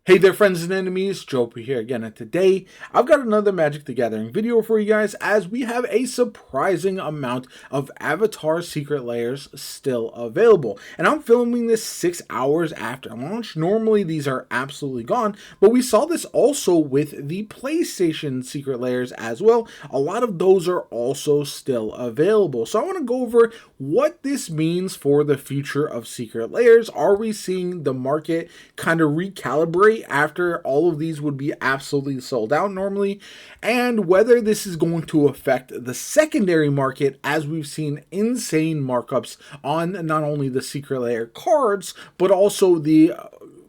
Hey there friends and enemies, Joper here again, and today I've got another Magic the Gathering video for you guys as we have a surprising amount of Avatar Secret Lairs still available. And I'm filming this 6 hours after launch. Normally these are absolutely gone, but we saw this also with the PlayStation Secret Lairs as well. A lot of those are also still available. So I want to go over what this means for the future of Secret Lairs. Are we seeing the market kind of recalibrate after all of these would be absolutely sold out normally, and whether this is going to affect the secondary market, as we've seen insane markups on not only the Secret Lair cards but also the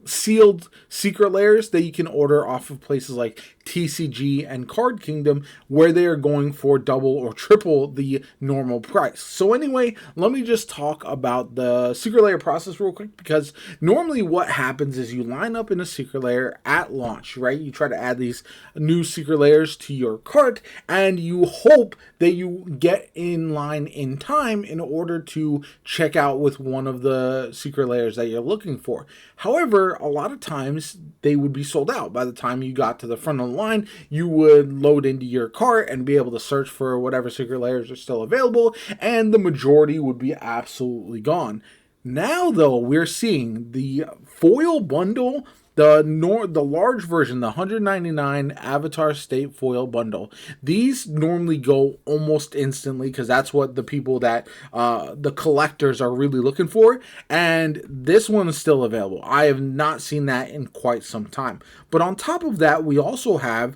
sealed Secret Lairs that you can order off of places like TCG and Card Kingdom, where they are going for double or triple the normal price. So anyway, let me just talk about the Secret Lair process real quick, because normally what happens is you line up in a Secret Lair at launch, right? You try to add these new Secret Lairs to your cart, and you hope that you get in line in time in order to check out with one of the Secret Lairs that you're looking for. However, a lot of times they would be sold out. By the time you got to the front of the line, you would load into your cart and be able to search for whatever Secret Lairs are still available, and the majority would be absolutely gone. Now, though, we're seeing the foil bundle, the large version, the $199 Avatar State Foil Bundle. These normally go almost instantly because that's what the people that, the collectors are really looking for. And this one is still available. I have not seen that in quite some time. But on top of that, we also have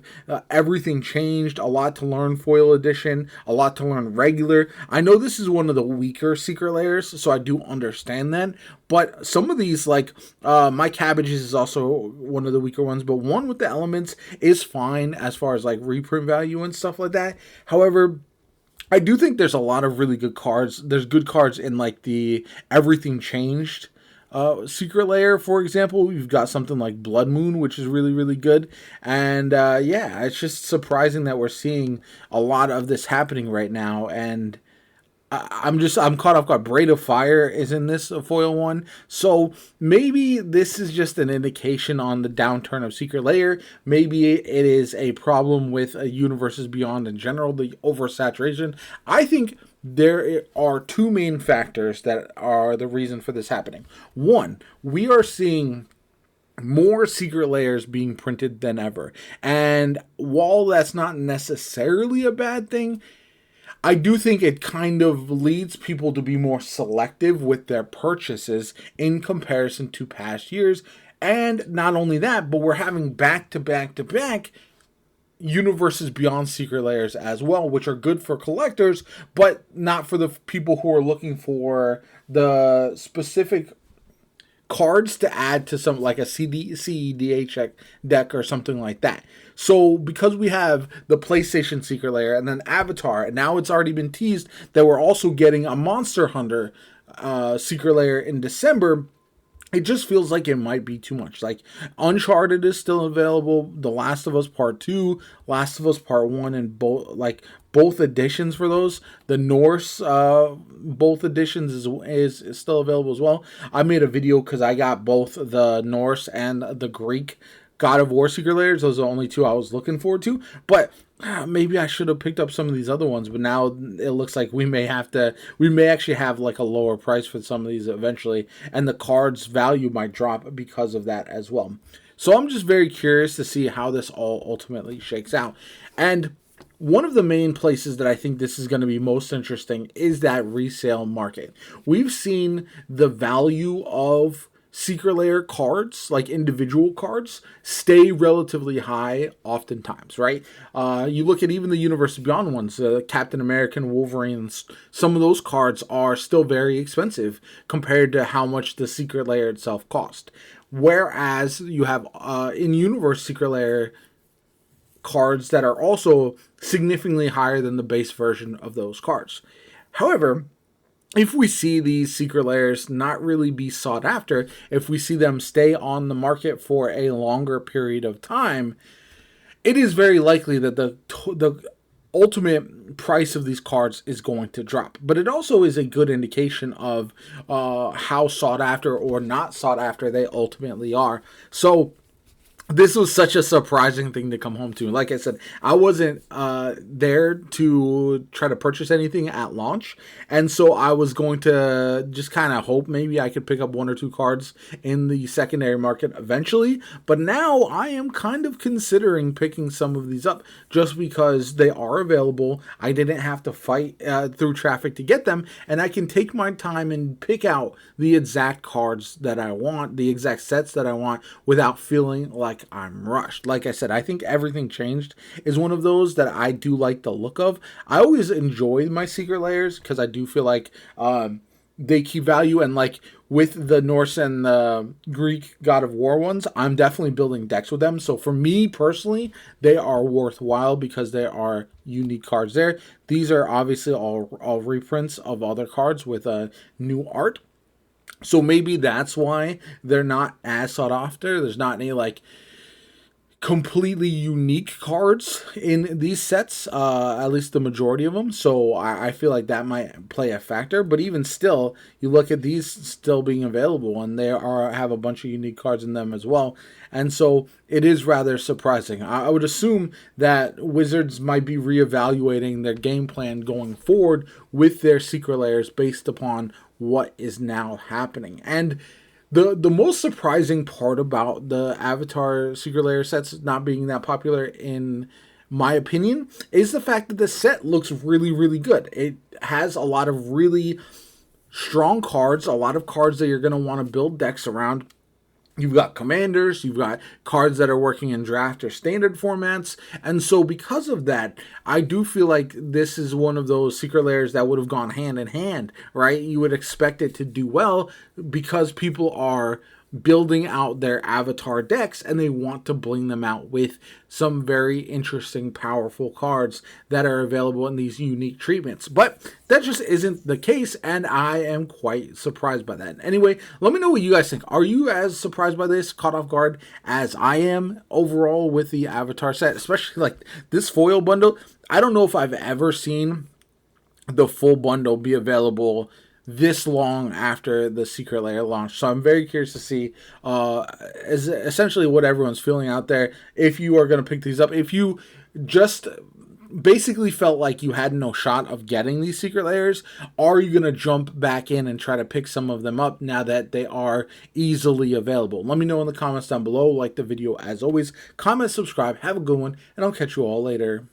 Everything Changed, A Lot to Learn Foil Edition, A Lot to Learn Regular. I know this is one of the weaker Secret Lairs, so I do understand that. But some of these, like My Cabbages is also one of the weaker ones, but one with the elements is fine as far as like reprint value and stuff like that. However, I do think there's a lot of really good cards. There's good cards in like the Everything Changed Secret Lair, for example. You've got something like Blood Moon, which is really, really good. And yeah, it's just surprising that we're seeing a lot of this happening right now. And I'm caught off guard. Braid of Fire is in this foil one. So maybe this is just an indication on the downturn of Secret Lair. Maybe it is a problem with Universes Beyond in general, the oversaturation. I think there are two main factors that are the reason for this happening. One, we are seeing more Secret Lairs being printed than ever. And while that's not necessarily a bad thing, I do think it kind of leads people to be more selective with their purchases in comparison to past years. And not only that, but we're having back-to-back Universes Beyond Secret Lairs as well, which are good for collectors, but not for the people who are looking for the specific cards to add to some, like a CEDH deck or something like that. So because we have the PlayStation Secret Lair and then Avatar, and now it's already been teased that we're also getting a Monster Hunter Secret Lair in December, it just feels like it might be too much. Like, Uncharted is still available, The Last of Us Part 2, Last of Us Part 1, and both editions for those. The Norse, both editions is still available as well. I made a video because I got both the Norse and the Greek God of War Secret Lairs. Those are the only two I was looking forward to. But maybe I should have picked up some of these other ones. But now it looks like we may actually have like a lower price for some of these eventually. And the card's value might drop because of that as well. So I'm just very curious to see how this all ultimately shakes out. And one of the main places that I think this is going to be most interesting is that resale market. We've seen the value of Secret Lair cards, like individual cards, stay relatively high oftentimes, right? You look at even the Universe Beyond ones, Captain America, Wolverine, some of those cards are still very expensive compared to how much the Secret Lair itself cost. Whereas you have in-universe Secret Lair cards that are also significantly higher than the base version of those cards. However, if we see these Secret Lairs not really be sought after, if we see them stay on the market for a longer period of time, it is very likely that the ultimate price of these cards is going to drop. But it also is a good indication of how sought after or not sought after they ultimately are. So this was such a surprising thing to come home to. Like I said, I wasn't there to try to purchase anything at launch, and so I was going to just kind of hope maybe I could pick up one or two cards in the secondary market eventually. But now I am kind of considering picking some of these up just because they are available. I didn't have to fight through traffic to get them, and I can take my time and pick out the exact cards that I want, the exact sets that I want, without feeling like I'm rushed. Like I said, I think Everything Changed is one of those that I do like the look of. I always enjoy my secret layers because I do feel like they keep value, and like with the Norse and the Greek God of War ones, I'm definitely building decks with them. So for me personally, they are worthwhile because they are unique cards there. These are obviously all reprints of other cards with a new art. So maybe that's why they're not as sought after. There's not any like completely unique cards in these sets, at least the majority of them. So I feel like that might play a factor. But even still, you look at these still being available, and they have a bunch of unique cards in them as well. And so it is rather surprising. I would assume that Wizards might be reevaluating their game plan going forward with their secret layers based upon what is now happening. And the most surprising part about the Avatar Secret Lair sets not being that popular, in my opinion, is the fact that the set looks really, really good. It has a lot of really strong cards, a lot of cards that you're going to want to build decks around. You've got commanders, you've got cards that are working in draft or standard formats. And so because of that, I do feel like this is one of those secret layers that would have gone hand in hand, right? You would expect it to do well because people are building out their Avatar decks and they want to bling them out with some very interesting, powerful cards that are available in these unique treatments. But that just isn't the case, and I am quite surprised by that. Anyway, let me know what you guys think. Are you as surprised by this, caught off guard, as I am overall with the Avatar set, especially like this foil bundle? I don't know if I've ever seen the full bundle be available this long after the secret layer launch. So I'm very curious to see is essentially what everyone's feeling out there. If you are going to pick these up, if you just basically felt like you had no shot of getting these secret layers, are you going to jump back in and try to pick some of them up now that they are easily available? Let me know in the comments down below. Like the video as always, comment, subscribe, have a good one, and I'll catch you all later.